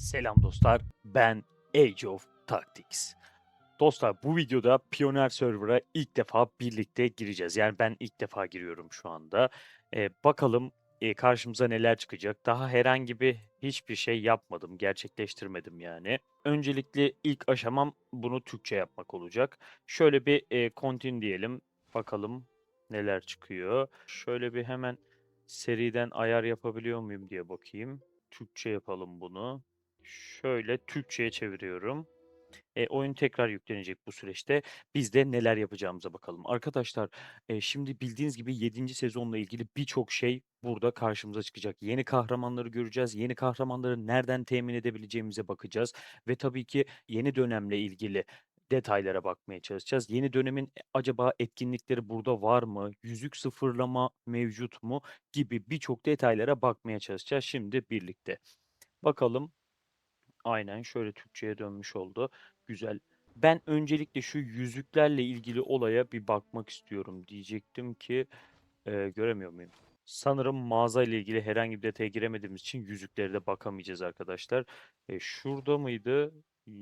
Selam dostlar, ben Age of Tactics. Dostlar bu videoda Pioneer Server'a ilk defa birlikte gireceğiz. Yani ben ilk defa giriyorum şu anda. Bakalım karşımıza neler çıkacak. Daha herhangi hiçbir şey yapmadım, gerçekleştirmedim yani. Öncelikle ilk aşamam bunu Türkçe yapmak olacak. Şöyle bir continue diyelim, bakalım neler çıkıyor. Şöyle bir hemen seriden ayar yapabiliyor muyum diye bakayım. Türkçe yapalım bunu. Şöyle Türkçe'ye çeviriyorum. Oyun tekrar yüklenecek bu süreçte. Biz de neler yapacağımıza bakalım. Arkadaşlar, şimdi bildiğiniz gibi 7. sezonla ilgili birçok şey burada karşımıza çıkacak. Yeni kahramanları göreceğiz. Yeni kahramanları nereden temin edebileceğimize bakacağız ve tabii ki yeni dönemle ilgili detaylara bakmaya çalışacağız. Yeni dönemin acaba etkinlikleri burada var mı? Yüzük sıfırlama mevcut mu? Gibi birçok detaylara bakmaya çalışacağız şimdi birlikte. Bakalım. Aynen şöyle Türkçe'ye dönmüş oldu. Güzel. Ben öncelikle şu yüzüklerle ilgili olaya bir bakmak istiyorum. Diyecektim ki göremiyor muyum? Sanırım mağaza ile ilgili herhangi bir detaya giremediğimiz için yüzüklere de bakamayacağız arkadaşlar. Şurada mıydı?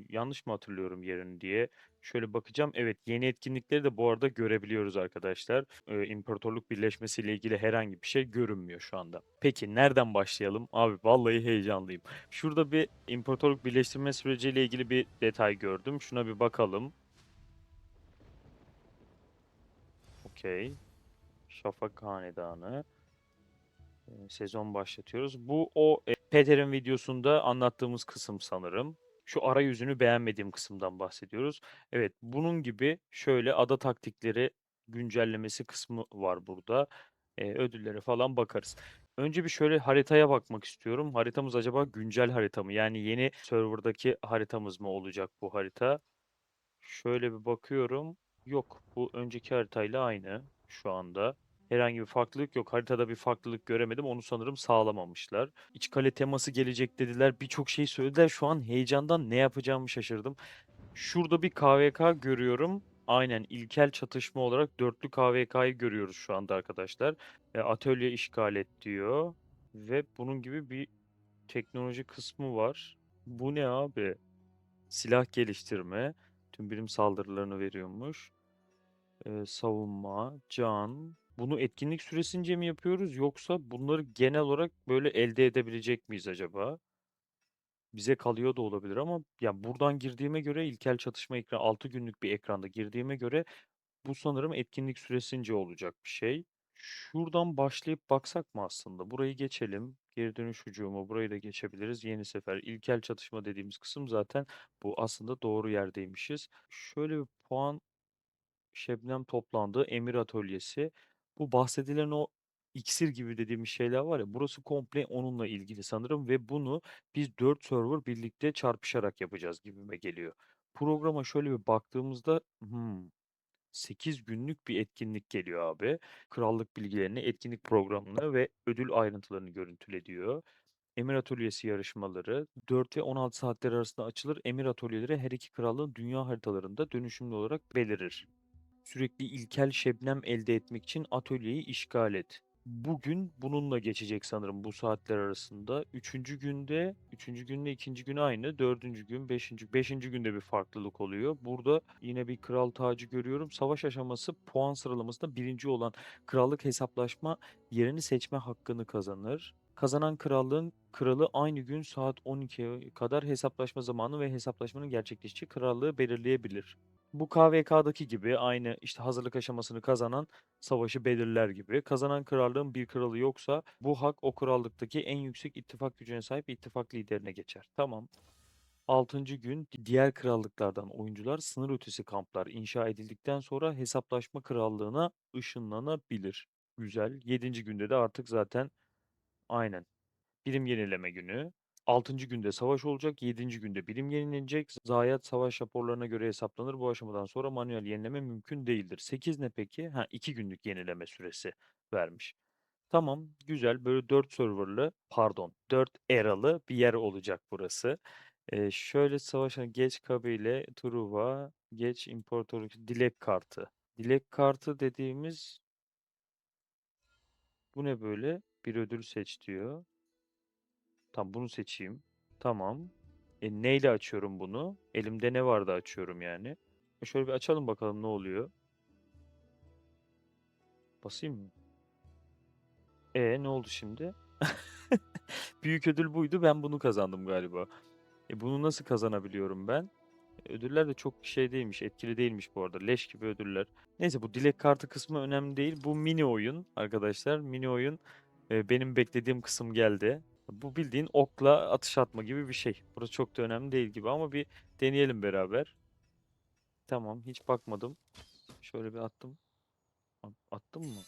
Yanlış mı hatırlıyorum yerini diye. Şöyle bakacağım. Evet, yeni etkinlikleri de bu arada görebiliyoruz arkadaşlar. İmparatorluk Birleşmesi ile ilgili herhangi bir şey görünmüyor şu anda. Peki nereden başlayalım? Abi vallahi heyecanlıyım. Şurada bir imparatorluk birleştirme süreciyle ilgili bir detay gördüm. Şuna bir bakalım. Okey. Şafak Hanedanı. Sezon başlatıyoruz. Bu Peter'in videosunda anlattığımız kısım sanırım. Şu arayüzünü beğenmediğim kısımdan bahsediyoruz. Evet, bunun gibi şöyle ada taktikleri güncellemesi kısmı var burada. Ödüllere falan bakarız. Önce bir şöyle haritaya bakmak istiyorum. Haritamız acaba güncel harita mı? Yani yeni serverdaki haritamız mı olacak bu harita? Şöyle bir bakıyorum. Yok, bu önceki haritayla aynı şu anda. Herhangi bir farklılık yok. Haritada bir farklılık göremedim. Onu sanırım sağlamamışlar. İç kale teması gelecek dediler. Birçok şey söylediler. Şu an heyecandan ne yapacağımı şaşırdım. Şurada bir KVK görüyorum. Aynen ilkel çatışma olarak dörtlü KVK'yı görüyoruz şu anda arkadaşlar. Atölye işgal et diyor. Ve bunun gibi bir teknoloji kısmı var. Bu ne abi? Silah geliştirme. Tüm birim saldırılarını veriyormuş. Savunma, can. Bunu etkinlik süresince mi yapıyoruz yoksa bunları genel olarak böyle elde edebilecek miyiz acaba? Bize kalıyor da olabilir ama ya buradan girdiğime göre ilkel çatışma ekranı 6 günlük bir ekranda girdiğime göre bu sanırım etkinlik süresince olacak bir şey. Şuradan başlayıp baksak mı aslında? Burayı geçelim. Geri dönüş hücumu burayı da geçebiliriz. Yeni sefer ilkel çatışma dediğimiz kısım zaten bu aslında doğru yerdeymişiz. Şöyle bir puan Şebnem toplandığı Emir Atölyesi. Bu bahsedilen o iksir gibi dediğimiz şeyler var ya burası komple onunla ilgili sanırım ve bunu biz 4 server birlikte çarpışarak yapacağız gibime geliyor. Programa şöyle bir baktığımızda 8 günlük bir etkinlik geliyor abi. Krallık bilgilerini, etkinlik programını ve ödül ayrıntılarını görüntüle diyor. Emir Atölyesi yarışmaları 4 ve 16 saatler arasında açılır. Emir Atölyeleri her iki krallığın dünya haritalarında dönüşümlü olarak belirir. Sürekli ilkel şebnem elde etmek için atölyeyi işgal et. Bugün bununla geçecek sanırım bu saatler arasında. Üçüncü günle ikinci gün aynı. Dördüncü gün, beşinci günde bir farklılık oluyor. Burada yine bir kral tacı görüyorum. Savaş aşaması puan sıralamasında birinci olan krallık hesaplaşma yerini seçme hakkını kazanır. Kazanan krallığın kralı aynı gün saat 12'ye kadar hesaplaşma zamanı ve hesaplaşmanın gerçekleşeceği krallığı belirleyebilir. Bu KVK'daki gibi aynı işte hazırlık aşamasını kazanan savaşı belirler gibi. Kazanan krallığın bir kralı yoksa bu hak o krallıktaki en yüksek ittifak gücüne sahip ittifak liderine geçer. Tamam. Altıncı gün diğer krallıklardan oyuncular sınır ötesi kamplar inşa edildikten sonra hesaplaşma krallığına ışınlanabilir. Güzel. Yedinci günde de artık zaten aynen birim yenileme günü. Altıncı günde savaş olacak. Yedinci günde birim yenilenecek. Zayiat savaş raporlarına göre hesaplanır. Bu aşamadan sonra manuel yenileme mümkün değildir. 8 ne peki? Ha, 2 günlük yenileme süresi vermiş. Tamam, güzel. Böyle 4 serverlı, pardon, 4 eralı bir yer olacak burası. Şöyle savaşa geç kabile, Truva, geç imparatorluk, dilek kartı. Dilek kartı dediğimiz bu ne böyle? Bir ödül seç diyor. Tamam bunu seçeyim. Tamam. Neyle açıyorum bunu? Elimde ne vardı açıyorum yani. Şöyle bir açalım bakalım ne oluyor. Basayım mı? Ne oldu şimdi? Büyük ödül buydu. Ben bunu kazandım galiba. Bunu nasıl kazanabiliyorum ben? Ödüller de çok şey değilmiş, etkili değilmiş bu arada. Leş gibi ödüller. Neyse bu dilek kartı kısmı önemli değil. Bu mini oyun arkadaşlar. Mini oyun benim beklediğim kısım geldi. Bu bildiğin okla atış atma gibi bir şey. Burası çok da önemli değil gibi ama bir deneyelim beraber. Tamam, hiç bakmadım. Şöyle bir attım. Attım mı?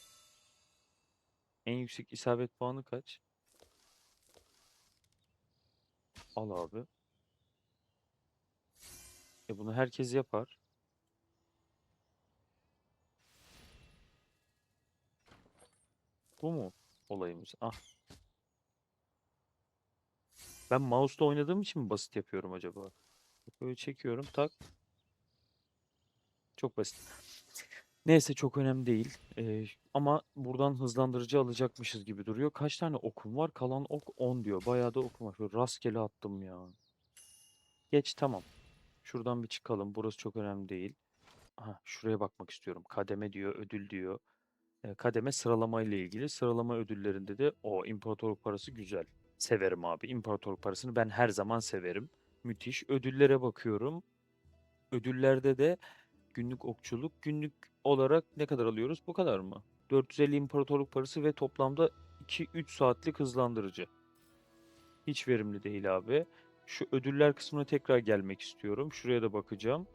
En yüksek isabet puanı kaç? Al abi. Bunu herkes yapar. Bu mu olayımız? Ah, ben mouse'la oynadığım için mi basit yapıyorum acaba? Böyle çekiyorum, tak. Çok basit. Neyse çok önemli değil. Ama buradan hızlandırıcı alacakmışız gibi duruyor. Kaç tane okum var? Kalan ok 10 diyor. Bayağı da okum var. Şöyle rastgele attım ya. Geç, tamam. Şuradan bir çıkalım. Burası çok önemli değil. Aha, şuraya bakmak istiyorum. Kademe diyor, ödül diyor. Kademe sıralama ile ilgili. Sıralama ödüllerinde de o imparatorluk parası güzel. Severim abi. İmparatorluk parasını ben her zaman severim. Müthiş. Ödüllere bakıyorum. Ödüllerde de günlük okçuluk. Günlük olarak ne kadar alıyoruz? Bu kadar mı? 450 imparatorluk parası ve toplamda 2-3 saatlik hızlandırıcı. Hiç verimli değil abi. Şu ödüller kısmına tekrar gelmek istiyorum. Şuraya da bakacağım.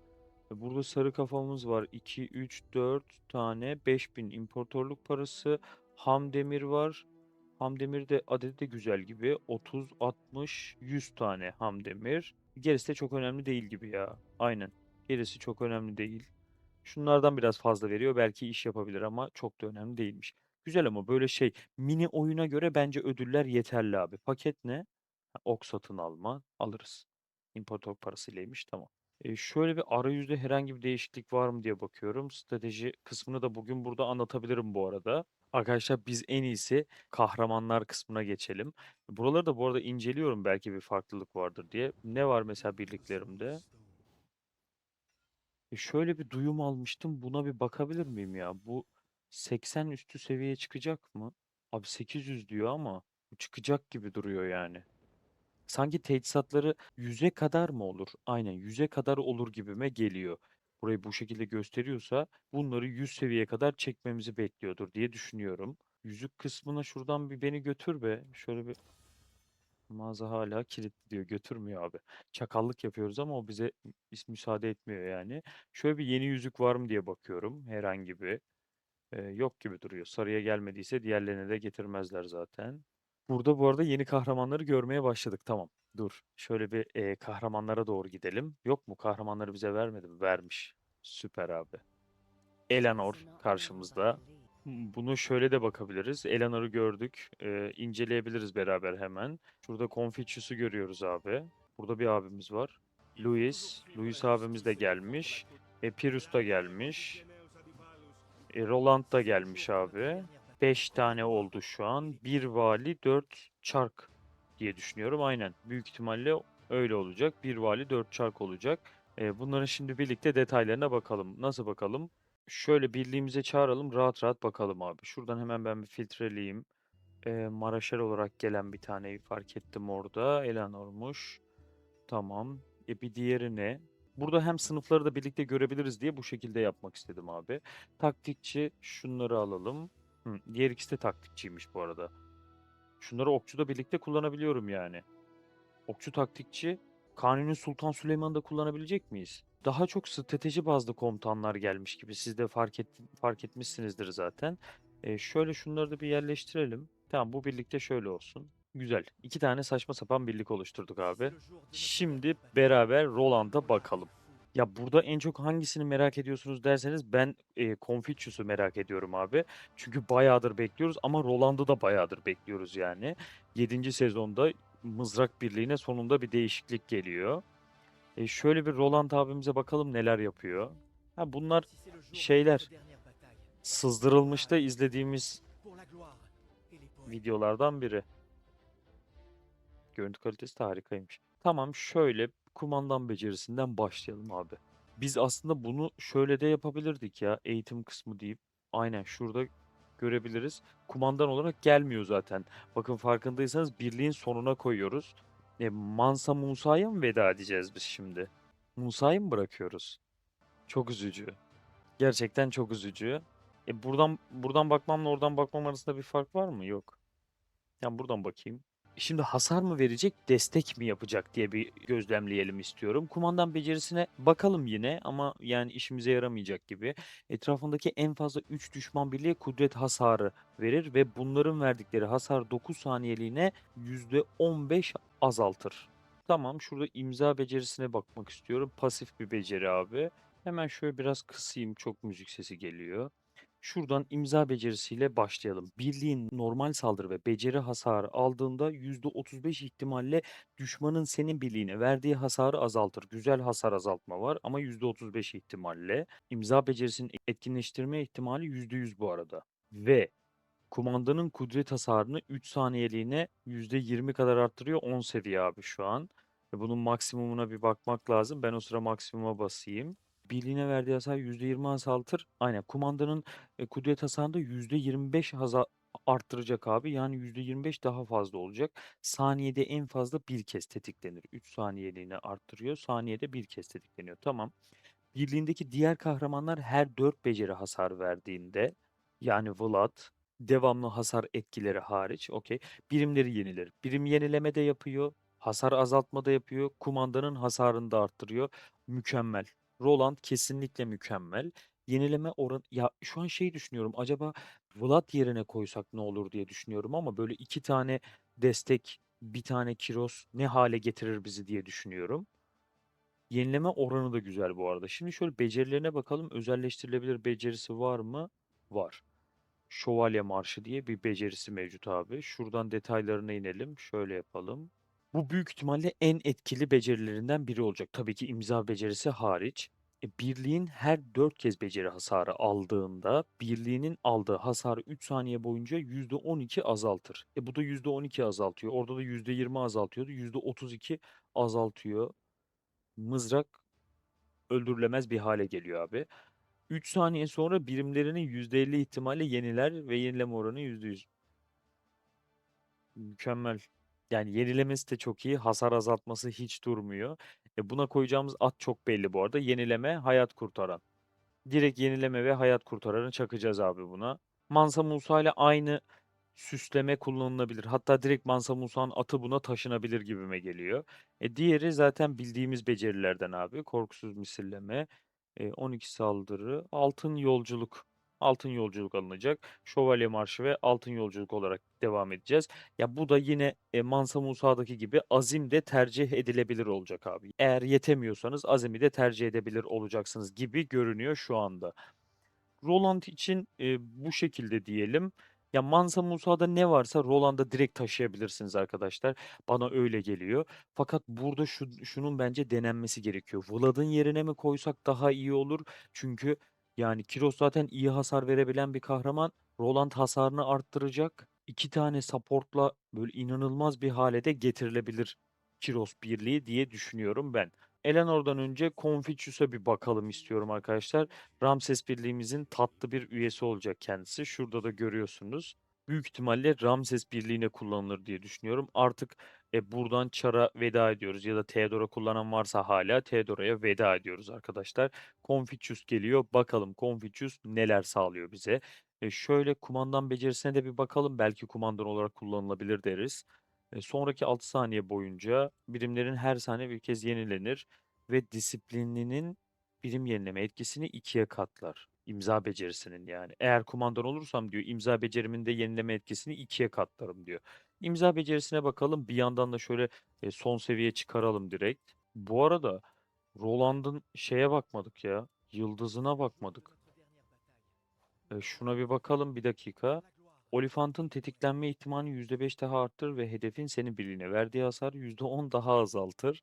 Burada sarı kafamız var. 2, 3, 4 tane 5000 imparatorluk parası. Ham demir var. Ham demir de adedi de güzel gibi. 30, 60, 100 tane ham demir. Gerisi de çok önemli değil gibi ya. Aynen. Gerisi çok önemli değil. Şunlardan biraz fazla veriyor. Belki iş yapabilir ama çok da önemli değilmiş. Güzel ama böyle şey mini oyuna göre bence ödüller yeterli abi. Paket ne? Ok satın alma. Alırız. İmparator parasıylaymış. Tamam. Şöyle bir arayüzde herhangi bir değişiklik var mı diye bakıyorum. Strateji kısmını da bugün burada anlatabilirim bu arada. Arkadaşlar biz en iyisi kahramanlar kısmına geçelim. Buraları da bu arada inceliyorum belki bir farklılık vardır diye. Ne var mesela birliklerimde? Şöyle bir duyum almıştım. Buna bir bakabilir miyim ya? Bu 80 üstü seviyeye çıkacak mı? Abi 800 diyor ama bu çıkacak gibi duruyor yani. Sanki teçhizatları 100'e kadar mı olur? Aynen 100'e kadar olur gibime geliyor. Burayı bu şekilde gösteriyorsa bunları 100 seviyeye kadar çekmemizi bekliyordur diye düşünüyorum. Yüzük kısmına şuradan bir beni götür be. Şöyle bir mağaza hala kilitli diyor. Götürmüyor abi. Çakallık yapıyoruz ama o bize müsaade etmiyor yani. Şöyle bir yeni yüzük var mı diye bakıyorum. Herhangi bir. Yok gibi duruyor. Sarıya gelmediyse diğerlerine de getirmezler zaten. Burada bu arada yeni kahramanları görmeye başladık. Tamam. Dur. Şöyle bir kahramanlara doğru gidelim. Yok mu? Kahramanları bize vermedi mi? Vermiş. Süper abi. Eleanor karşımızda. Bunu şöyle de bakabiliriz. Eleanor'u gördük. İnceleyebiliriz beraber hemen. Şurada Confucius'u görüyoruz abi. Burada bir abimiz var. Louis. Louis abimiz de gelmiş. Pyrrhus da gelmiş. Roland da gelmiş abi. 5 tane oldu şu an. Bir vali, 4 çark diye düşünüyorum. Aynen. Büyük ihtimalle öyle olacak. Bir vali, 4 çark olacak. Bunların şimdi birlikte detaylarına bakalım. Nasıl bakalım? Şöyle birliğimize çağıralım. Rahat rahat bakalım abi. Şuradan hemen ben bir filtreleyeyim. Maraşer olarak gelen bir taneyi fark ettim orada. Eleanor'muş. Tamam. Bir diğeri ne? Burada hem sınıfları da birlikte görebiliriz diye bu şekilde yapmak istedim abi. Taktikçi şunları alalım. Diğer ikisi de taktikçiymiş bu arada. Şunları okçuda birlikte kullanabiliyorum yani. Okçu taktikçi Kanuni Sultan Süleyman'ı da kullanabilecek miyiz? Daha çok strateji bazlı komutanlar gelmiş gibi. Siz de fark etmişsinizdir zaten. Şöyle şunları da bir yerleştirelim. Tamam bu birlikte şöyle olsun. Güzel. İki tane saçma sapan birlik oluşturduk abi. Şimdi beraber Roland'a bakalım. Ya burada en çok hangisini merak ediyorsunuz derseniz ben Confucius'u merak ediyorum abi. Çünkü bayağıdır bekliyoruz ama Roland'ı da bayağıdır bekliyoruz yani. 7. sezonda Mızrak Birliği'ne sonunda bir değişiklik geliyor. Şöyle bir Roland abimize bakalım neler yapıyor. Ha bunlar şeyler sızdırılmışta izlediğimiz videolardan biri. Görüntü kalitesi de harikaymış. Tamam, şöyle kumandan becerisinden başlayalım abi. Biz aslında bunu şöyle de yapabilirdik ya, eğitim kısmı deyip. Aynen şurada görebiliriz. Kumandan olarak gelmiyor zaten. Bakın farkındaysanız birliğin sonuna koyuyoruz. Mansa Musa'ya mı veda edeceğiz biz şimdi? Musa'yı mı bırakıyoruz? Çok üzücü. Gerçekten çok üzücü. Buradan bakmamla oradan bakmam arasında bir fark var mı? Yok. Yani buradan bakayım. Şimdi hasar mı verecek, destek mi yapacak diye bir gözlemleyelim istiyorum. Kumandan becerisine bakalım yine ama yani işimize yaramayacak gibi. Etrafındaki en fazla 3 düşman birliğe kudret hasarı verir ve bunların verdikleri hasar 9 saniyeliğine %15 azaltır. Tamam, şurada imza becerisine bakmak istiyorum. Pasif bir beceri abi. Hemen şöyle biraz kısayım, çok müzik sesi geliyor. Şuradan imza becerisiyle başlayalım. Birliğin normal saldırı ve beceri hasarı aldığında %35 ihtimalle düşmanın senin birliğine verdiği hasarı azaltır. Güzel hasar azaltma var ama %35 ihtimalle. İmza becerisinin etkinleştirme ihtimali %100 bu arada. Ve kumandanın kudret hasarını 3 saniyeliğine %20 kadar arttırıyor. 10 seviye abi şu an. Bunun maksimumuna bir bakmak lazım. Ben o sıra maksimuma basayım. Birliğine verdiği hasar %20 azaltır. Aynen. Kumandanın kudret hasarını da %25 arttıracak abi. Yani %25 daha fazla olacak. Saniyede en fazla bir kez tetiklenir. 3 saniyeliğine arttırıyor. Saniyede bir kez tetikleniyor. Tamam. Birliğindeki diğer kahramanlar her 4 beceri hasar verdiğinde, yani Vlad devamlı hasar etkileri hariç, okey, birimleri yenilir. Birim yenileme de yapıyor, hasar azaltma da yapıyor, kumandanın hasarını da arttırıyor. Mükemmel. Roland kesinlikle mükemmel. Yenileme oran ya, şu an şey düşünüyorum, acaba Vlad yerine koysak ne olur diye düşünüyorum ama böyle iki tane destek, bir tane Kiros ne hale getirir bizi diye düşünüyorum. Yenileme oranı da güzel bu arada. Şimdi şöyle becerilerine bakalım. Özelleştirilebilir becerisi var mı? Var. Şövalye Marşı diye bir becerisi mevcut abi. Şuradan detaylarına inelim. Şöyle yapalım. Bu büyük ihtimalle en etkili becerilerinden biri olacak. Tabii ki imza becerisi hariç. Birliğin her 4 kez beceri hasarı aldığında birliğinin aldığı hasarı 3 saniye boyunca %12 azaltır. Bu da %12 azaltıyor. Orada da %20 azaltıyordu. %32 azaltıyor. Mızrak öldürülemez bir hale geliyor abi. 3 saniye sonra birimlerinin %50 ihtimalle yeniler ve yenileme oranı %100. Mükemmel. Yani yenilemesi de çok iyi. Hasar azaltması hiç durmuyor. Buna koyacağımız at çok belli bu arada. Yenileme, hayat kurtaran. Direkt yenileme ve hayat kurtaranı çakacağız abi buna. Mansa Musa ile aynı süsleme kullanılabilir. Hatta direkt Mansa Musa'nın atı buna taşınabilir gibime geliyor. Diğeri zaten bildiğimiz becerilerden abi. Korkusuz misilleme, 12 saldırı, altın yolculuk. Altın yolculuk alınacak. Şövalye marşı ve altın yolculuk olarak devam edeceğiz. Ya bu da yine Mansa Musa'daki gibi azim de tercih edilebilir olacak abi. Eğer yetemiyorsanız azimi de tercih edebilir olacaksınız gibi görünüyor şu anda. Roland için bu şekilde diyelim. Ya Mansa Musa'da ne varsa Roland'a direkt taşıyabilirsiniz arkadaşlar. Bana öyle geliyor. Fakat burada şunun bence denenmesi gerekiyor. Vlad'ın yerine mi koysak daha iyi olur? Çünkü yani Kiros zaten iyi hasar verebilen bir kahraman. Roland hasarını arttıracak. İki tane supportla böyle inanılmaz bir hale de getirilebilir Kiros birliği diye düşünüyorum ben. Eleanor'dan önce Confucius'a bir bakalım istiyorum arkadaşlar. Ramses Birliği'mizin tatlı bir üyesi olacak kendisi. Şurada da görüyorsunuz. Büyük ihtimalle Ramses Birliği'ne kullanılır diye düşünüyorum. Artık buradan Char'a veda ediyoruz ya da Theodora kullanan varsa hala Theodora'ya veda ediyoruz arkadaşlar. Confucius geliyor. Bakalım Confucius neler sağlıyor bize. Şöyle kumandan becerisine de bir bakalım. Belki kumandan olarak kullanılabilir deriz. Sonraki 6 saniye boyunca birimlerin her saniye bir kez yenilenir ve disiplininin birim yenileme etkisini ikiye katlar. İmza becerisinin yani. Eğer kumandan olursam diyor imza becerimin de yenileme etkisini ikiye katlarım diyor. İmza becerisine bakalım. Bir yandan da şöyle son seviye çıkaralım direkt. Bu arada Roland'ın şeye bakmadık ya. Yıldızına bakmadık. Şuna bir bakalım bir dakika. Olifantın tetiklenme ihtimali %5 daha arttırır ve hedefin senin birliğine verdiği hasar %10 daha azaltır.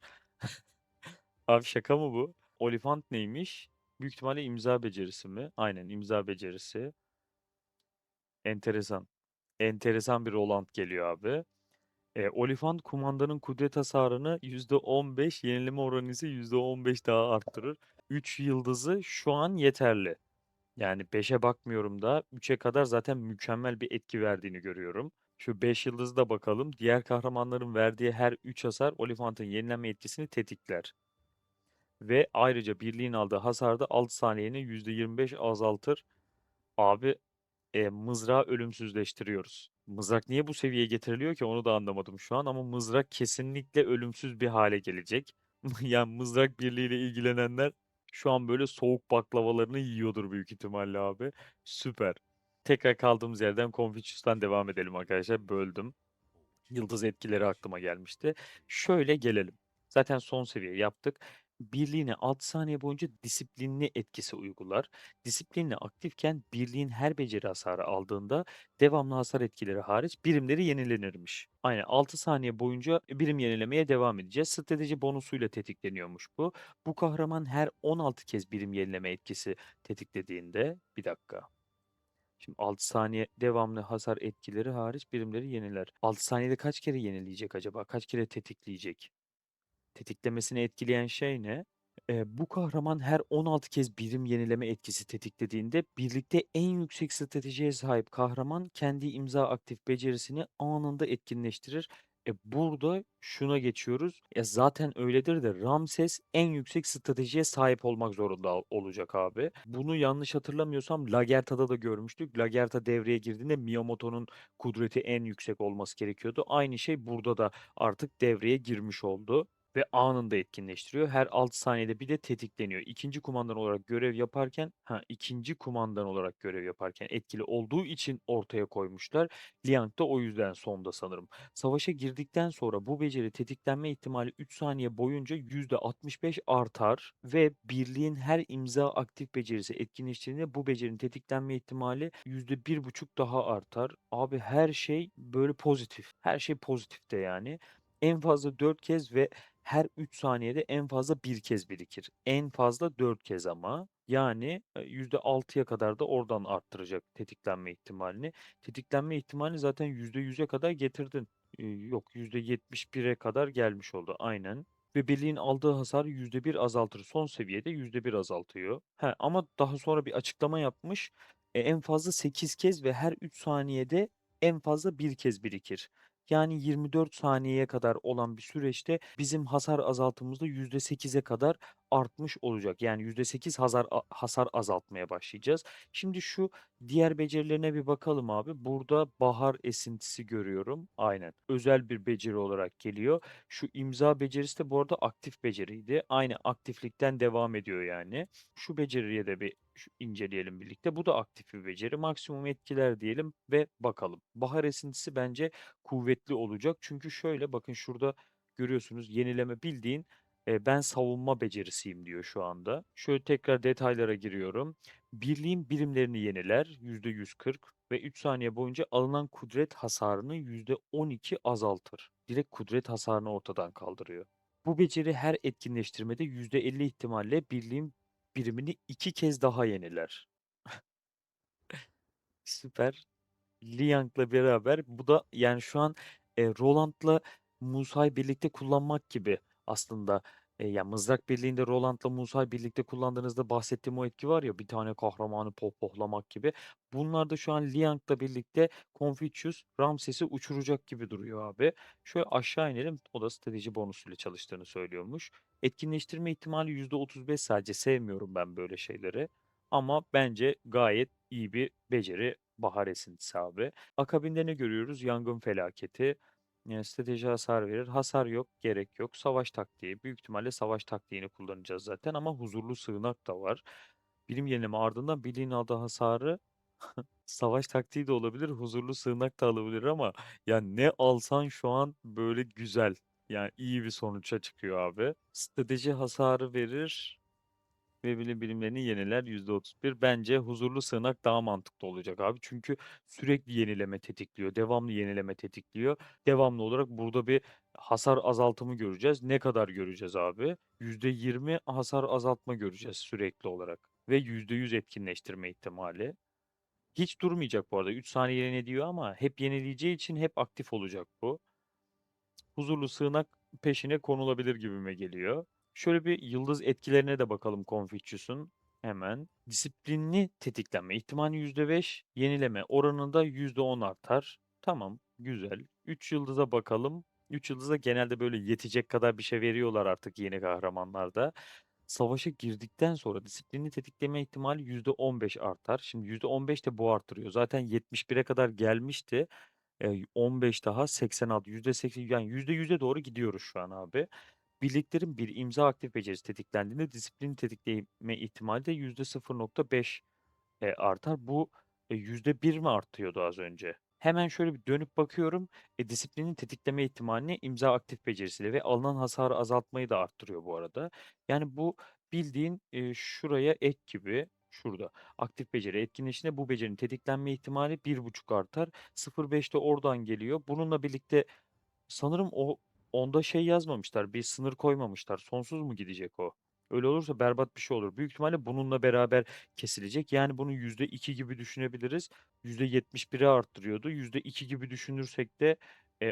Abi şaka mı bu? Olifant neymiş? Büyük ihtimalle imza becerisi mi? Aynen imza becerisi. Enteresan. Enteresan bir Roland geliyor abi. Olifant kumandanın kudret hasarını %15, yenileme oranı ise %15 daha arttırır. 3 yıldızı şu an yeterli. Yani 5'e bakmıyorum da 3'e kadar zaten mükemmel bir etki verdiğini görüyorum. Şu 5 yıldızı da bakalım. Diğer kahramanların verdiği her 3 hasar Olifant'ın yenilenme etkisini tetikler. Ve ayrıca birliğin aldığı hasarda 6 saniyeni %25 azaltır. Abi mızrağı ölümsüzleştiriyoruz. Mızrak niye bu seviyeye getiriliyor ki onu da anlamadım şu an ama mızrak kesinlikle ölümsüz bir hale gelecek. Yani mızrak birliğiyle ilgilenenler şu an böyle soğuk baklavalarını yiyordur büyük ihtimalle abi. Süper. Tekrar kaldığımız yerden Confucius'tan devam edelim arkadaşlar. Böldüm. Yıldız etkileri aklıma gelmişti. Şöyle gelelim. Zaten son seviye yaptık. Birliğine 6 saniye boyunca disiplinli etkisi uygular. Disiplinli aktifken birliğin her beceri hasarı aldığında devamlı hasar etkileri hariç birimleri yenilenirmiş. Aynen 6 saniye boyunca birim yenilemeye devam edeceğiz. Strateji bonusuyla tetikleniyormuş bu. Bu kahraman her 16 kez birim yenileme etkisi tetiklediğinde bir dakika. Şimdi 6 saniye devamlı hasar etkileri hariç birimleri yeniler. 6 saniyede kaç kere yenileyecek acaba? Kaç kere tetikleyecek? Tetiklemesini etkileyen şey ne? Bu kahraman her 16 kez birim yenileme etkisi tetiklediğinde birlikte en yüksek stratejiye sahip kahraman kendi imza aktif becerisini anında etkinleştirir. Burada şuna geçiyoruz. Zaten öyledir de Ramses en yüksek stratejiye sahip olmak zorunda olacak abi. Bunu yanlış hatırlamıyorsam Lagerta'da da görmüştük. Lagerta devreye girdiğinde Miyamoto'nun kudreti en yüksek olması gerekiyordu. Aynı şey burada da artık devreye girmiş oldu ve anında etkinleştiriyor. Her 6 saniyede bir de tetikleniyor. İkinci kumandan olarak görev yaparken etkili olduğu için ortaya koymuşlar. Liang da o yüzden sonda sanırım. Savaşa girdikten sonra bu beceri tetiklenme ihtimali 3 saniye boyunca %65 artar ve birliğin her imza aktif becerisi etkinleştiğinde bu becerinin tetiklenme ihtimali %1,5 daha artar. Abi her şey böyle pozitif. Her şey pozitif de yani. En fazla 4 kez ve her 3 saniyede en fazla bir kez birikir. En fazla 4 kez ama. Yani %6'ya kadar da oradan arttıracak tetiklenme ihtimalini. Tetiklenme ihtimalini zaten %100'e kadar getirdin. Yok, %71'e kadar gelmiş oldu aynen. Ve birliğin aldığı hasarı %1 azaltır. Son seviyede %1 azaltıyor. Ama daha sonra bir açıklama yapmış. En fazla 8 kez ve her 3 saniyede en fazla bir kez birikir. Yani 24 saniyeye kadar olan bir süreçte bizim hasar azaltımımız da %8'e kadar artmış olacak. Yani %8 hasar azaltmaya başlayacağız. Şimdi şu diğer becerilerine bir bakalım abi. Burada bahar esintisi görüyorum. Aynen. Özel bir beceri olarak geliyor. Şu imza becerisi de bu arada aktif beceriydi. Aynı aktiflikten devam ediyor yani. Şu beceriye de bir inceleyelim birlikte. Bu da aktif bir beceri. Maksimum etkiler diyelim ve bakalım. Bahar esintisi bence kuvvetli olacak. Çünkü şöyle bakın şurada görüyorsunuz yenileme bildiğin ben savunma becerisiyim diyor şu anda. Şöyle tekrar detaylara giriyorum. Birliğin birimlerini yeniler %140 ve 3 saniye boyunca alınan kudret hasarını %12 azaltır. Direkt kudret hasarını ortadan kaldırıyor. Bu beceri her etkinleştirmede %50 ihtimalle birliğin birimini 2 kez daha yeniler. Süper. Liang'la beraber bu da yani şu an Roland'la Musa'yı birlikte kullanmak gibi aslında. Yani Mızrak Birliği'nde Roland'la Musa'yı birlikte kullandığınızda bahsettiğim o etki var ya, bir tane kahramanı pohpohlamak gibi. Bunlar da şu an Liang'la birlikte Confucius Ramses'i uçuracak gibi duruyor abi. Şöyle aşağı inelim, o da strateji bonusuyla çalıştığını söylüyormuş. Etkinleştirme ihtimali %35, sadece sevmiyorum ben böyle şeyleri. Ama bence gayet iyi bir beceri bahar esintisi abi. Akabinde ne görüyoruz? Yangın felaketi. Yani strateji hasar verir. Hasar yok, gerek yok. Savaş taktiği. Büyük ihtimalle savaş taktiğini kullanacağız zaten ama huzurlu sığınak da var. Birim yenileme ardından birliğin aldığı hasarı savaş taktiği de olabilir, huzurlu sığınak da alabilir ama yani ne alsan şu an böyle güzel. Yani iyi bir sonuça çıkıyor abi. Strateji hasarı verir ve bilimlerini yeniler %31. Bence huzurlu sığınak daha mantıklı olacak abi. Çünkü sürekli yenileme tetikliyor. Devamlı yenileme tetikliyor. Devamlı olarak burada bir hasar azaltımı göreceğiz. Ne kadar göreceğiz abi? %20 hasar azaltma göreceğiz sürekli olarak. Ve %100 etkinleştirme ihtimali. Hiç durmayacak bu arada. 3 saniye yeniliyor ama hep yenileyeceği için hep aktif olacak bu. huzurlu sığınak peşine konulabilir gibime geliyor. Şöyle bir yıldız etkilerine de bakalım Confucius'un hemen. Disiplinli tetiklenme ihtimali %5, yenileme oranında %10 artar. Tamam, güzel. 3 yıldıza bakalım. 3 yıldıza genelde böyle yetecek kadar bir şey veriyorlar artık yeni kahramanlarda. Savaşa girdikten sonra disiplinli tetikleme ihtimali %15 artar. Şimdi %15 de bu arttırıyor. Zaten 71'e kadar gelmişti. 15 daha 86, %80 yani %100'e doğru gidiyoruz şu an abi. Birliklerin bir imza aktif becerisi tetiklendiğinde disiplin tetikleme ihtimali de %0,5 artar. Bu %1 mi artıyordu az önce? Hemen şöyle bir dönüp bakıyorum. Disiplinin tetikleme ihtimalini imza aktif becerisiyle ve alınan hasarı azaltmayı da arttırıyor bu arada. Yani bu bildiğin şuraya ek gibi şurada aktif beceri etkinleştiğinde bu becerinin tetiklenme ihtimali 1,5 artar. 0,5 de oradan geliyor. Bununla birlikte sanırım onda şey yazmamışlar. Bir sınır koymamışlar. Sonsuz mu gidecek o? Öyle olursa berbat bir şey olur. Büyük ihtimalle bununla beraber kesilecek. Yani bunu %2 gibi düşünebiliriz. %71'e arttırıyordu. %2 gibi düşünürsek de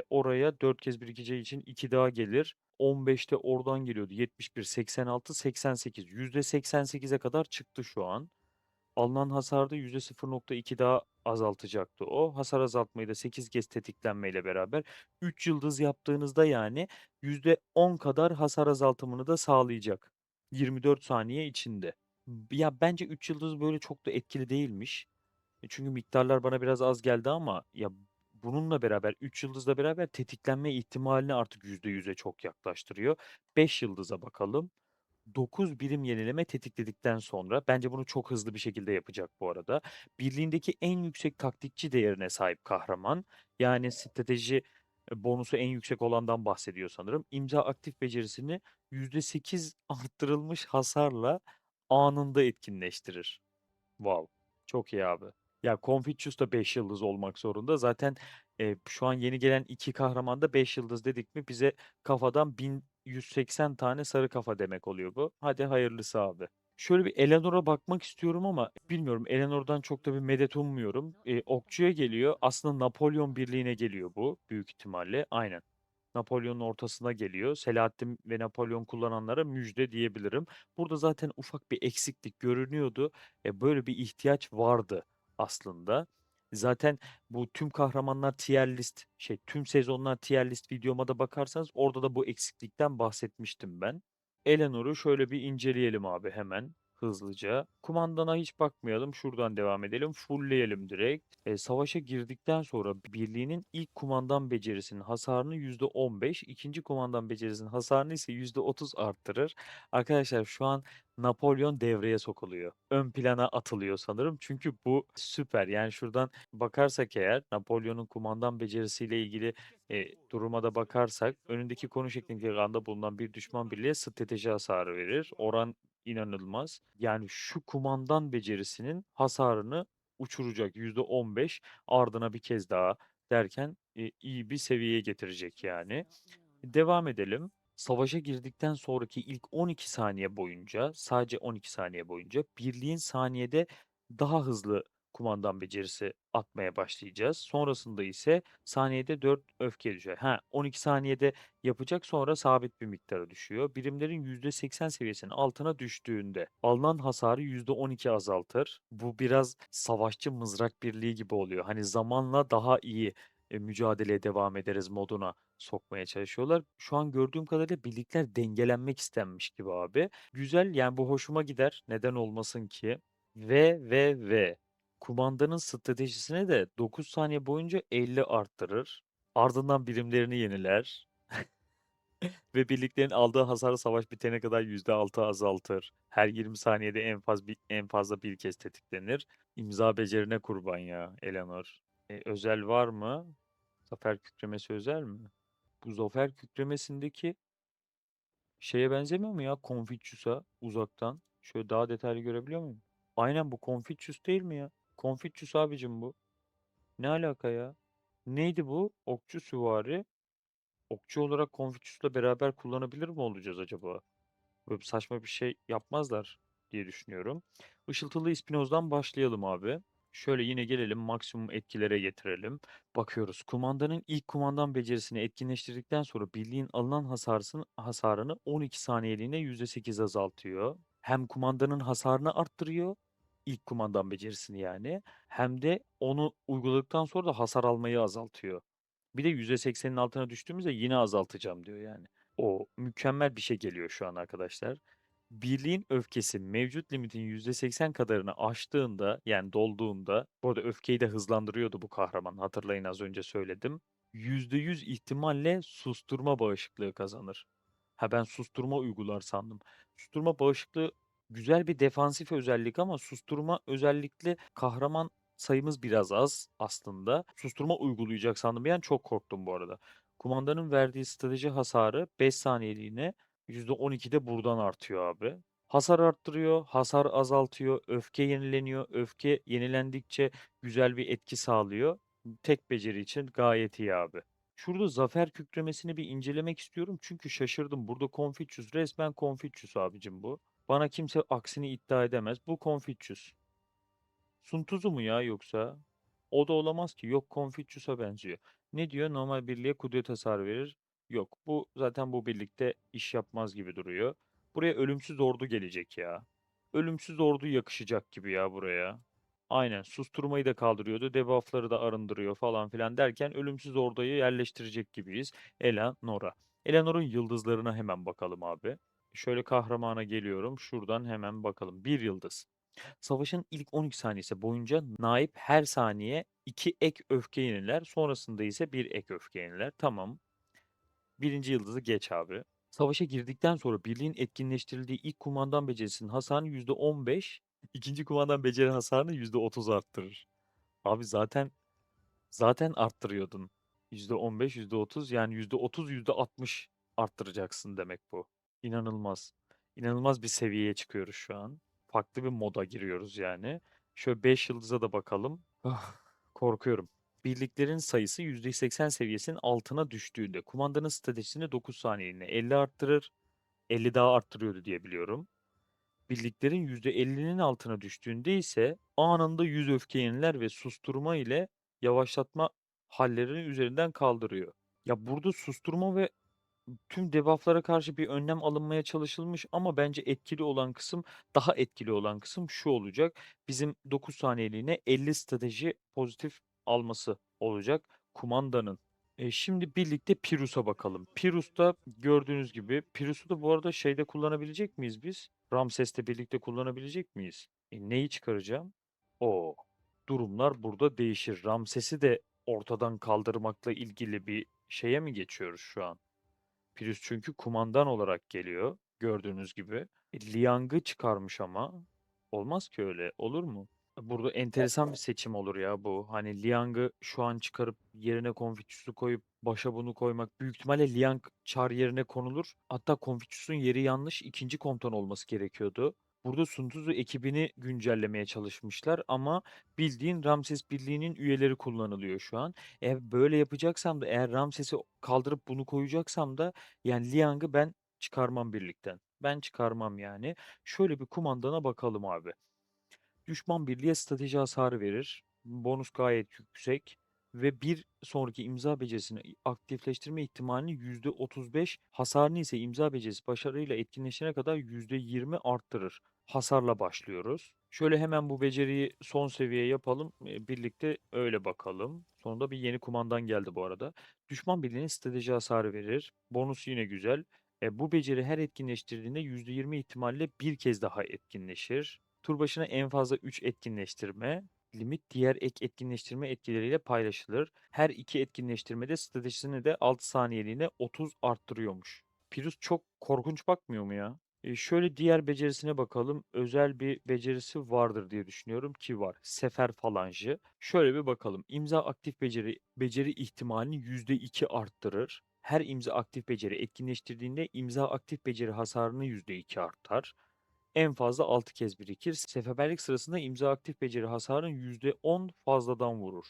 oraya 4 kez birikeceği için 2 daha gelir. 15'te oradan geliyordu. 71, 86, 88. %88'e kadar çıktı şu an. Alınan hasarda %0,2 daha azaltacaktı o. Hasar azaltmayı da 8 kez tetiklenmeyle beraber 3 yıldız yaptığınızda yani %10 kadar hasar azaltımını da sağlayacak. 24 saniye içinde. Ya bence 3 yıldız böyle çok da etkili değilmiş. Çünkü miktarlar bana biraz az geldi ama ya bununla beraber 3 yıldızla beraber tetiklenme ihtimalini artık %100'e çok yaklaştırıyor. 5 yıldıza bakalım. 9 birim yenileme tetikledikten sonra bence bunu çok hızlı bir şekilde yapacak bu arada. Birliğindeki en yüksek taktikçi değerine sahip kahraman. Yani strateji bonusu en yüksek olandan bahsediyor sanırım. İmza aktif becerisini %8 arttırılmış hasarla anında etkinleştirir. Wow. Çok iyi abi. Ya Confucius da 5 yıldız olmak zorunda. Zaten şu an yeni gelen iki kahraman da 5 yıldız dedik mi bize kafadan 1180 tane sarı kafa demek oluyor bu. Hadi hayırlısı abi. Şöyle bir Eleanor'a bakmak istiyorum ama bilmiyorum. Eleanor'dan çok da bir medet ummuyorum. Okçuya geliyor. Aslında Napolyon Birliği'ne geliyor bu büyük ihtimalle. Aynen. Napolyon'un ortasına geliyor. Selahattin ve Napolyon kullananlara müjde diyebilirim. Burada zaten ufak bir eksiklik görünüyordu. Böyle bir ihtiyaç vardı aslında. Zaten bu tüm kahramanlar tier list, tüm sezonlar tier list videoma da bakarsanız orada da bu eksiklikten bahsetmiştim ben. Eleanor'u şöyle bir inceleyelim abi hemen hızlıca. Kumandana hiç bakmayalım. Şuradan devam edelim. Fullleyelim direkt. Savaşa girdikten sonra birliğinin ilk kumandan becerisinin hasarını %15, ikinci kumandan becerisinin hasarını ise %30 arttırır. Arkadaşlar şu an Napolyon devreye sokuluyor. Ön plana atılıyor sanırım. Çünkü bu süper. Yani şuradan bakarsak eğer Napolyon'un kumandan becerisiyle ilgili duruma da bakarsak önündeki konu şeklindeki anda bulunan bir düşman birliğe strateji hasarı verir. Oran inanılmaz. Yani şu kumandan becerisinin hasarını uçuracak %15 ardına bir kez daha derken iyi bir seviyeye getirecek yani. Devam edelim. Savaşa girdikten sonraki ilk 12 saniye boyunca, sadece 12 saniye boyunca birliğin saniyede daha hızlı kumandan becerisi atmaya başlayacağız. Sonrasında ise saniyede 4 öfke düşüyor. 12 saniyede yapacak sonra sabit bir miktara düşüyor. Birimlerin %80 seviyesinin altına düştüğünde alınan hasarı %12 azaltır. Bu biraz savaşçı mızrak birliği gibi oluyor. Hani zamanla daha iyi mücadeleye devam ederiz moduna sokmaya çalışıyorlar. Şu an gördüğüm kadarıyla birlikler dengelenmek istenmiş gibi abi. Güzel yani bu hoşuma gider. Neden olmasın ki? Ve kumandanın stratejisine de 9 saniye boyunca 50 arttırır. Ardından birimlerini yeniler ve birliklerin aldığı hasarı savaş bitene kadar %6 azaltır. Her 20 saniyede en fazla bir kez tetiklenir. İmza becerine kurban ya Eleanor. Özel var mı? Zafer kükremesi özel mi? Bu zafer kükremesindeki şeye benzemiyor mu ya Confucius'a uzaktan? Şöyle daha detaylı görebiliyor muyum? Aynen bu Confucius değil mi ya? Confucius abicim bu. Ne alaka ya? Neydi bu? Okçu süvari. Okçu olarak Confucius'la beraber kullanabilir mi olacağız acaba? Böyle saçma bir şey yapmazlar diye düşünüyorum. Işıltılı İspinoz'dan başlayalım abi. Şöyle yine gelelim maksimum etkilere getirelim. Bakıyoruz. Kumandanın ilk kumandan becerisini etkinleştirdikten sonra birliğin alınan hasarını 12 saniyeliğine %8 azaltıyor. Hem kumandanın hasarını arttırıyor, ilk kumandan becerisini yani, hem de onu uyguladıktan sonra da hasar almayı azaltıyor. Bir de %80'in altına düştüğümüzde yine azaltacağım diyor yani. O mükemmel bir şey geliyor şu an arkadaşlar. Birliğin öfkesi mevcut limitin %80 kadarını aştığında yani dolduğunda, bu arada öfkeyi de hızlandırıyordu bu kahraman, hatırlayın az önce söyledim. %100 ihtimalle susturma bağışıklığı kazanır. Ha ben susturma uygular sandım. Susturma bağışıklığı güzel bir defansif özellik ama susturma özellikle kahraman sayımız biraz az aslında. Susturma uygulayacak sandım yani çok korktum bu arada. Kumandanın verdiği strateji hasarı 5 saniyeliğine %12'de buradan artıyor abi. Hasar arttırıyor, hasar azaltıyor, öfke yenileniyor. Öfke yenilendikçe güzel bir etki sağlıyor. Tek beceri için gayet iyi abi. Şurada zafer kükremesini bir incelemek istiyorum çünkü şaşırdım. Burada Confucius, resmen Confucius abicim bu. Bana kimse aksini iddia edemez. Bu Confucius. Sun Tzu mu ya yoksa? O da olamaz ki. Yok, Confucius'a benziyor. Ne diyor? Normal birliğe kudret hasar verir. Yok. Bu zaten bu birlikte iş yapmaz gibi duruyor. Buraya ölümsüz ordu gelecek ya. Ölümsüz ordu yakışacak gibi ya buraya. Aynen. Susturmayı da kaldırıyordu. Debuff'ları da arındırıyor falan filan derken ölümsüz orduyu yerleştirecek gibiyiz. Eleanor'a. Eleanor'un yıldızlarına hemen bakalım abi. Şöyle kahramana geliyorum. Şuradan hemen bakalım. Bir yıldız. Savaşın ilk 12 saniyesi boyunca naip her saniye 2 ek öfke yeniler. Sonrasında ise bir ek öfke yeniler. Tamam. Birinci yıldızı geç abi. Savaşa girdikten sonra birliğin etkinleştirildiği ilk kumandan becerisinin hasarını %15, ikinci kumandan beceri hasarını %30 arttırır. Abi zaten arttırıyordun. %15, %30 yani %30, %60 arttıracaksın demek bu. İnanılmaz. İnanılmaz bir seviyeye çıkıyoruz şu an. Farklı bir moda giriyoruz yani. Şöyle 5 yıldıza da bakalım. Ah, korkuyorum. Birliklerin sayısı %80 seviyesinin altına düştüğünde kumandanın stratejisini 9 saniyeliğine 50 arttırır. 50 daha arttırıyordu diye biliyorum. Birliklerin %50'nin altına düştüğünde ise anında 100 öfke yeniler ve susturma ile yavaşlatma hallerini üzerinden kaldırıyor. Ya burada susturma ve tüm debuff'lara karşı bir önlem alınmaya çalışılmış ama bence etkili olan kısım, daha etkili olan kısım şu olacak. Bizim 9 saniyeliğine 50 strateji pozitif alması olacak kumandanın. Şimdi birlikte Pyrrhus'a bakalım. Pyrrhus'ta gördüğünüz gibi, Pyrrhus'u da bu arada şeyde kullanabilecek miyiz biz? Ramses'le birlikte kullanabilecek miyiz? Neyi çıkaracağım? O durumlar burada değişir. Ramses'i de ortadan kaldırmakla ilgili bir şeye mi geçiyoruz şu an? Pyrrhus çünkü kumandan olarak geliyor gördüğünüz gibi. Liang'ı çıkarmış ama olmaz ki öyle. Olur mu? Burada enteresan bir seçim olur ya bu. Hani Liang'ı şu an çıkarıp yerine Confucius'u koyup başa bunu koymak. Büyük ihtimalle Liang Char yerine konulur. Hatta Confucius'un yeri yanlış. İkinci komutan olması gerekiyordu. Burada Sun Tzu ekibini güncellemeye çalışmışlar ama bildiğin Ramses Birliği'nin üyeleri kullanılıyor şu an. Eğer böyle yapacaksam da, eğer Ramses'i kaldırıp bunu koyacaksam da yani Liang'ı ben çıkarmam birlikten. Ben çıkarmam yani. Şöyle bir kumandana bakalım abi. Düşman birliğe strateji hasarı verir. Bonus gayet yüksek. Ve bir sonraki imza becerisini aktifleştirme ihtimalini %35, hasarını ise imza becerisi başarıyla etkinleşene kadar %20 arttırır. Hasarla başlıyoruz. Şöyle hemen bu beceriyi son seviye yapalım. Birlikte öyle bakalım. Sonunda bir yeni kumandan geldi bu arada. Düşman birliğine strateji hasarı verir. Bonus yine güzel. Bu beceri her etkinleştirdiğinde %20 ihtimalle bir kez daha etkinleşir. Tur başına en fazla 3 etkinleştirme. Limit diğer ek etkinleştirme etkileriyle paylaşılır. Her iki etkinleştirmede stratejisini de 6 saniyeliğine 30 arttırıyormuş. Pirus çok korkunç bakmıyor mu ya? Şöyle diğer becerisine bakalım. Özel bir becerisi vardır diye düşünüyorum ki var. Sefer falanjı. Şöyle bir bakalım. İmza aktif beceri ihtimalini %2 arttırır. Her imza aktif beceri etkinleştirdiğinde imza aktif beceri hasarını %2 artar. En fazla 6 kez birikir. Seferberlik sırasında imza aktif beceri hasarın %10 fazladan vurur.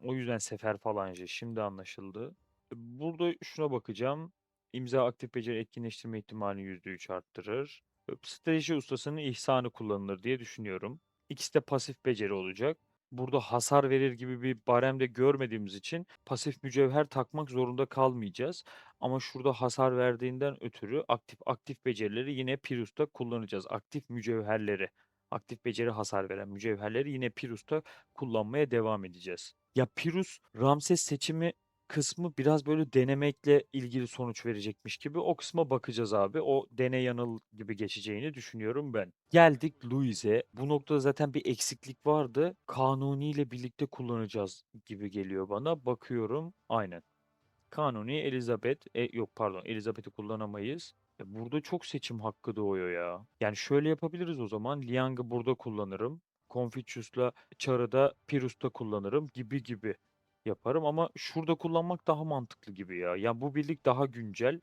O yüzden sefer falanca. Şimdi anlaşıldı. Burada şuna bakacağım. İmza aktif beceri etkinleştirme ihtimalini %3 arttırır. Strateji ustasının ihsanı kullanılır diye düşünüyorum. İkisi de pasif beceri olacak. burada hasar verir gibi bir barem de görmediğimiz için pasif mücevher takmak zorunda kalmayacağız. Ama şurada hasar verdiğinden ötürü aktif becerileri yine Pirus'ta kullanacağız. Aktif mücevherleri, aktif beceri hasar veren mücevherleri yine Pirus'ta kullanmaya devam edeceğiz. Ya Pirus Ramses seçimi kısmı biraz böyle denemekle ilgili sonuç verecekmiş gibi. O kısma bakacağız abi. O deney yanıl gibi geçeceğini düşünüyorum ben. Geldik Louis'e. Bu noktada zaten bir eksiklik vardı. Kanuni ile birlikte kullanacağız gibi geliyor bana. Bakıyorum. Aynen. Kanuni, Elizabeth. Yok pardon, Elizabeth'i kullanamayız. Burada çok seçim hakkı doğuyor ya. Yani şöyle yapabiliriz o zaman. Liang'ı burada kullanırım. Confucius'la Char'ı da Pyrrhus'ta kullanırım gibi gibi yaparım. Ama şurada kullanmak daha mantıklı gibi ya. Ya bu birlik daha güncel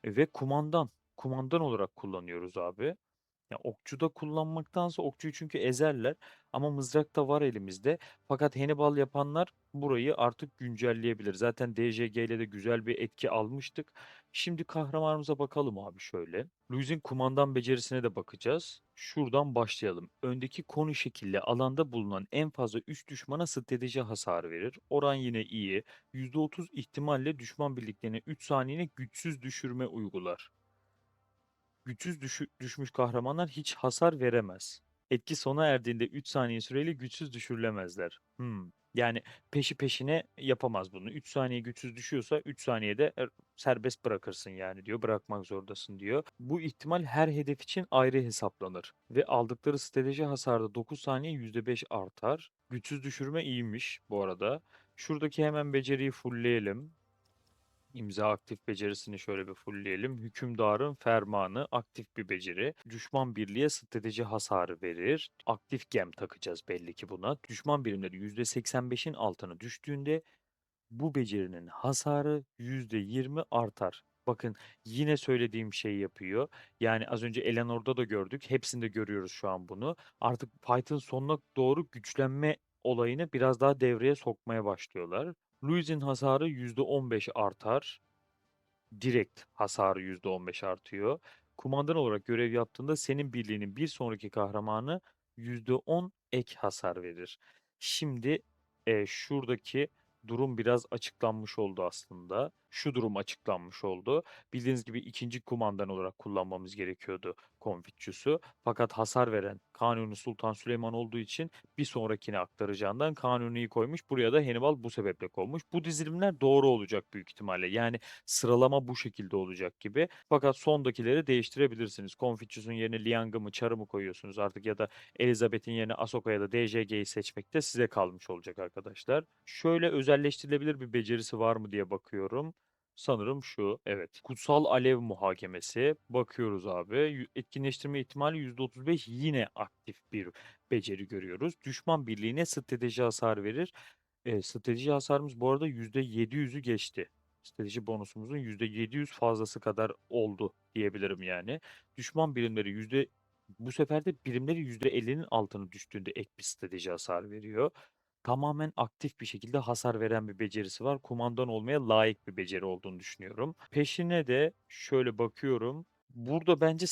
ve kumandan. Kumandan olarak kullanıyoruz abi. Ya okçuda kullanmaktansa okçuyu çünkü ezerler ama mızrak da var elimizde. Fakat Hannibal yapanlar burayı artık güncelleyebilir. Zaten DJG ile de güzel bir etki almıştık. Şimdi kahramanımıza bakalım abi şöyle. Louis'in kumandan becerisine de bakacağız. Şuradan başlayalım. Öndeki konu şekilli alanda bulunan en fazla 3 düşmana strateji hasar verir. Oran yine iyi. %30 ihtimalle düşman birliklerine 3 saniyene güçsüz düşürme uygular. Düşmüş kahramanlar hiç hasar veremez. Etki sona erdiğinde 3 saniye süreyle güçsüz düşürülemezler. Yani peşi peşine yapamaz bunu. 3 saniye güçsüz düşüyorsa 3 saniyede serbest bırakırsın yani diyor. Bırakmak zorundasın diyor. Bu ihtimal her hedef için ayrı hesaplanır. Ve aldıkları strateji hasarda 9 saniye %5 artar. Güçsüz düşürme iyiymiş bu arada. Şuradaki hemen beceriyi fullleyelim. İmza aktif becerisini şöyle bir fullleyelim. Hükümdarın fermanı aktif bir beceri. Düşman birliğe strateji hasarı verir. Aktif gem takacağız belli ki buna. Düşman birimleri %85'in altına düştüğünde bu becerinin hasarı %20 artar. Bakın yine söylediğim şeyi yapıyor. Yani az önce Eleanor'da da gördük. Hepsinde görüyoruz şu an bunu. Artık fight'ın sonuna doğru güçlenme olayını biraz daha devreye sokmaya başlıyorlar. Louis'in hasarı %15 artar. Direkt hasarı %15 artıyor. Kumandan olarak görev yaptığında senin birliğinin bir sonraki kahramanı %10 ek hasar verir. Şimdi şuradaki durum biraz açıklanmış oldu aslında. Şu durum açıklanmış oldu. Bildiğiniz gibi ikinci kumandan olarak kullanmamız gerekiyordu Confucius'u. Fakat hasar veren Kanuni Sultan Süleyman olduğu için bir sonrakine aktaracağından Kanuni'yi koymuş. Buraya da Hannibal bu sebeple koymuş. Bu dizilimler doğru olacak büyük ihtimalle. Yani sıralama bu şekilde olacak gibi. Fakat sondakileri değiştirebilirsiniz. Confucius'un yerine Liang'ı mı Char'ı mı koyuyorsunuz artık ya da Elizabeth'in yerine Ahsoka ya da DJG'yi seçmek de size kalmış olacak arkadaşlar. Şöyle özelleştirilebilir bir becerisi var mı diye bakıyorum. Sanırım şu, evet. Kutsal Alev Muhakemesi. Bakıyoruz abi. Etkinleştirme ihtimali %35 yine aktif bir beceri görüyoruz. Düşman birliğine strateji hasar verir. Strateji hasarımız bu arada %700'ü geçti. Strateji bonusumuzun %700 fazlası kadar oldu diyebilirim yani. Düşman birimleri bu sefer de birimleri %50'nin altına düştüğünde ek bir strateji hasar veriyor. Tamamen aktif bir şekilde hasar veren bir becerisi var. Kumandan olmaya layık bir beceri olduğunu düşünüyorum. Peşine de şöyle bakıyorum. Burada bence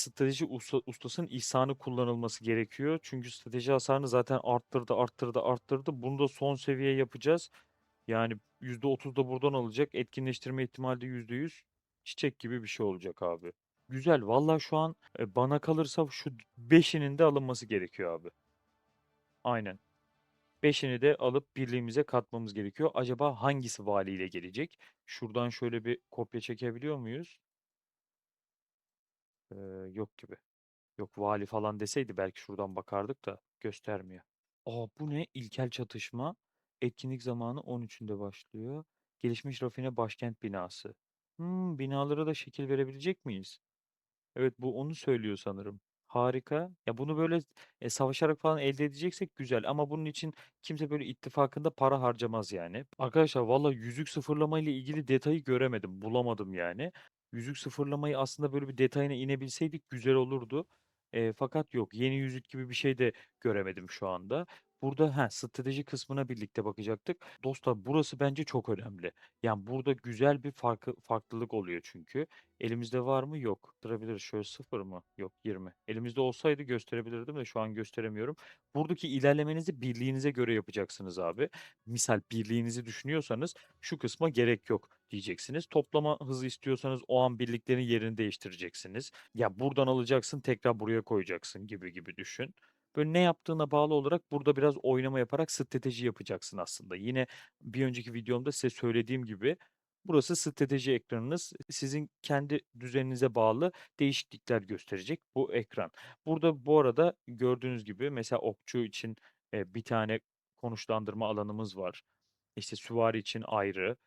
ustasının ihsanı kullanılması gerekiyor. Çünkü strateji hasarını zaten arttırdı. Bunu da son seviye yapacağız. Yani %30 da buradan alacak. Etkinleştirme ihtimali de %100. Çiçek gibi bir şey olacak abi. Güzel. Valla şu an bana kalırsa şu beşinin de alınması gerekiyor abi. Aynen. Beşini de alıp birliğimize katmamız gerekiyor. Acaba hangisi valiyle gelecek? Şuradan şöyle bir kopya çekebiliyor muyuz? Ee, Yok gibi. Yok vali falan deseydi belki şuradan bakardık da göstermiyor. Aa bu ne? İlkel çatışma. Etkinlik zamanı 13'ünde başlıyor. Gelişmiş rafine başkent binası. Binalara da şekil verebilecek miyiz? Evet bu onu söylüyor sanırım. Harika. Ya bunu böyle savaşarak falan elde edeceksek güzel ama bunun için kimse böyle ittifakında para harcamaz yani. Arkadaşlar valla yüzük sıfırlama ile ilgili detayı göremedim, bulamadım yani. Yüzük sıfırlamayı aslında böyle bir detayına inebilseydik güzel olurdu. Fakat yok yeni yüzük gibi bir şey de göremedim şu anda. Burada strateji kısmına birlikte bakacaktık. Dostlar burası bence çok önemli. Yani burada güzel bir farklılık oluyor çünkü. Elimizde var mı? Yok. Gösterebiliriz. Şöyle 0 mı? Yok 20. Elimizde olsaydı gösterebilirdim de şu an gösteremiyorum. Buradaki ilerlemenizi birliğinize göre yapacaksınız abi. Misal birliğinizi düşünüyorsanız şu kısma gerek yok diyeceksiniz. Toplama hızı istiyorsanız o an birliklerin yerini değiştireceksiniz. Ya buradan alacaksın tekrar buraya koyacaksın gibi gibi düşün. Böyle ne yaptığına bağlı olarak burada biraz oynama yaparak strateji yapacaksın aslında. Yine bir önceki videomda size söylediğim gibi burası strateji ekranınız. Sizin kendi düzeninize bağlı değişiklikler gösterecek bu ekran. Burada bu arada gördüğünüz gibi mesela okçu için bir tane konuşlandırma alanımız var. İşte süvari için ayrı,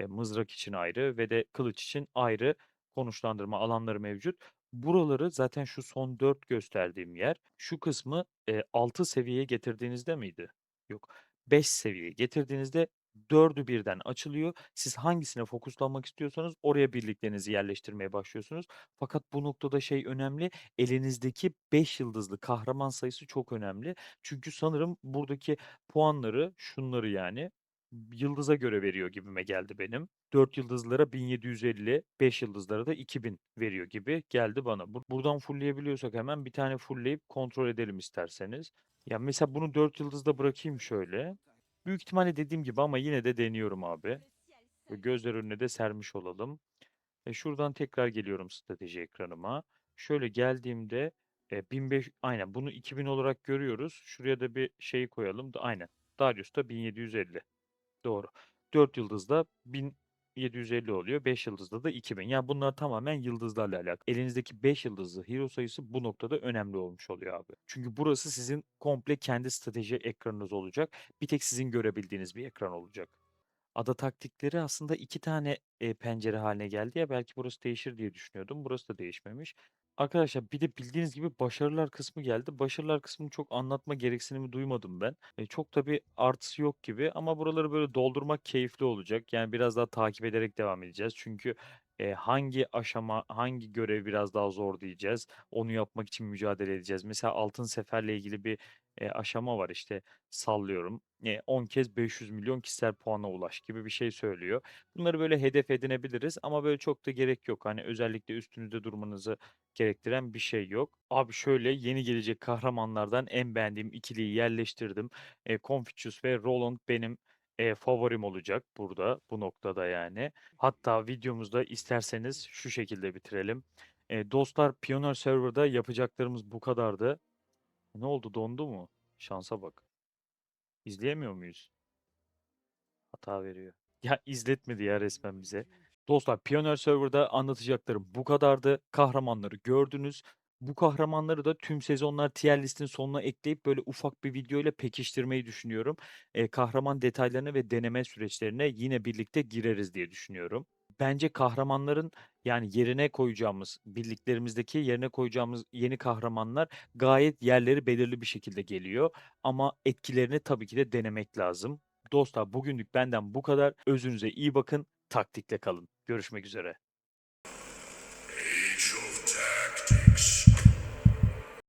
mızrak için ayrı ve de kılıç için ayrı konuşlandırma alanları mevcut. Buraları zaten şu son 4 gösterdiğim yer, şu kısmı 6 seviyeye getirdiğinizde miydi? Yok, 5 seviyeye getirdiğinizde 4'ü birden açılıyor. Siz hangisine fokuslanmak istiyorsanız oraya birliklerinizi yerleştirmeye başlıyorsunuz. Fakat bu noktada şey önemli, elinizdeki 5 yıldızlı kahraman sayısı çok önemli. Çünkü sanırım buradaki puanları, şunları yani yıldıza göre veriyor gibime geldi benim. 4 yıldızlara 1750, 5 yıldızlara da 2000 veriyor gibi geldi bana. Buradan fullleyebiliyorsak hemen bir tane fullleyip kontrol edelim isterseniz. Ya mesela bunu 4 yıldızda bırakayım şöyle. Büyük ihtimalle dediğim gibi ama yine de deniyorum abi. Ve gözler önüne de sermiş olalım. Şuradan tekrar geliyorum strateji ekranıma. Şöyle geldiğimde 1500 aynen bunu 2000 olarak görüyoruz. Şuraya da bir şey koyalım da aynen. Darius'ta 1750. Doğru. 4 yıldızda 1750 oluyor. 5 yıldızda da 2000. Yani bunlar tamamen yıldızlarla alakalı. Elinizdeki 5 yıldızlı hero sayısı bu noktada önemli olmuş oluyor abi. Çünkü burası sizin komple kendi strateji ekranınız olacak. Bir tek sizin görebildiğiniz bir ekran olacak. Ada taktikleri aslında 2 tane pencere haline geldi ya belki burası değişir diye düşünüyordum. Burası da değişmemiş. Arkadaşlar bir de bildiğiniz gibi başarılar kısmı geldi. Başarılar kısmını çok anlatma gereksinimi duymadım ben. Çok da bir artısı yok gibi ama buraları böyle doldurmak keyifli olacak. Yani biraz daha takip ederek devam edeceğiz. Çünkü hangi aşama, hangi görev biraz daha zor diyeceğiz. Onu yapmak için mücadele edeceğiz. Mesela Altın Sefer'le ilgili bir aşama var işte sallıyorum. 10 kez 500 milyon kişisel puana ulaş gibi bir şey söylüyor. Bunları böyle hedef edinebiliriz ama böyle çok da gerek yok. Hani özellikle üstünüzde durmanızı gerektiren bir şey yok. Abi şöyle yeni gelecek kahramanlardan en beğendiğim ikiliyi yerleştirdim. Confucius ve Roland benim favorim olacak burada bu noktada yani. Hatta videomuzda isterseniz şu şekilde bitirelim. Dostlar Pioneer Server'da yapacaklarımız bu kadardı. Ne oldu dondu mu? Şansa bak. İzleyemiyor muyuz? Hata veriyor. Ya izletmedi ya resmen bize. Dostlar Pioneer Server'da anlatacaklarım bu kadardı. Kahramanları gördünüz. Bu kahramanları da tüm sezonlar tier listin sonuna ekleyip böyle ufak bir video ile pekiştirmeyi düşünüyorum. Kahraman detaylarına ve deneme süreçlerine yine birlikte gireriz diye düşünüyorum. Bence kahramanların yani yerine koyacağımız, birliklerimizdeki yerine koyacağımız yeni kahramanlar gayet yerleri belirli bir şekilde geliyor. Ama etkilerini tabii ki de denemek lazım. Dostlar bugünlük benden bu kadar. Özünüze iyi bakın, taktikle kalın. Görüşmek üzere.